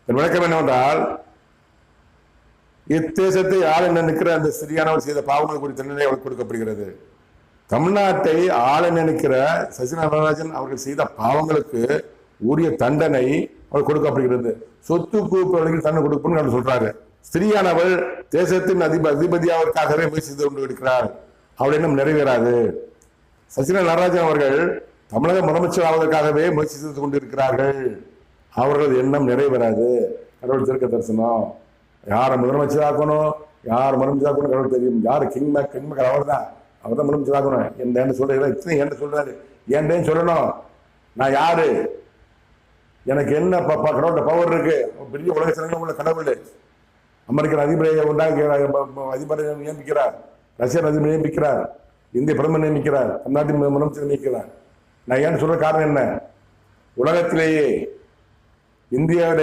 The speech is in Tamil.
விளக்கம் என்னவென்றால், இத்தேசத்தை ஆள நினைக்கிற அந்த சரியானவர் செய்த பாவங்கள் குறித்த தண்டனை அவருக்கு கொடுக்கப்படுகிறது. தமிழ்நாட்டை ஆள நினைக்கிற சசிகலா நடராஜன் அவர்கள் செய்த பாவங்களுக்கு உரிய தண்டனை அவர் கொடுக்கப்படுகிறது. சொத்து குவிப்புகளுக்கு தண்டனை கொடுக்கணும்னு சொல்றாரு. ஸ்திரீயானவள் தேசத்தின் அதிபதியாவதற்காகவே முயற்சி செய்து கொண்டு இருக்கிறார். அவள் இன்னும் நிறைவேறாது. சசிகலா நடராஜன் அவர்கள் தமிழக முதலமைச்சர் ஆவதற்காகவே முயற்சி செய்து கொண்டிருக்கிறார்கள். அவர்கள் எண்ணம் நிறைவேறாது. கடவுள் தீர்க்க தரிசனம். யாரை முதலமைச்சர் ஆக்கணும், யார் முதலமைச்சர் ஆக்கணும் கடவுள் தெரியும். யார் கிங்மேக்கர் அவர் தான் முதலமைச்சர் ஆக்கணும். என்ன சொல்ற இத்தனை என்ன சொல்றாரு, ஏன்டேன்னு சொல்லணும். நான் யாரு, எனக்கு என்ன கடவுளோட பவர் இருக்கு. பெரிய உலக சிறந்த உள்ள கடவுள். அமெரிக்கன் அதிபரை உண்டாக்கி அதிபரை நியமிக்கிறார், ரஷ்யன் அதிபரை நியமிக்கிறார், இந்திய பிரதமர் நியமிக்கிறார், தமிழ்நாட்டின் முதலமைச்சர் நியமிக்கிறார். நான் ஏன்னு சொல்ற காரணம் என்ன, உலகத்திலேயே இந்தியாவில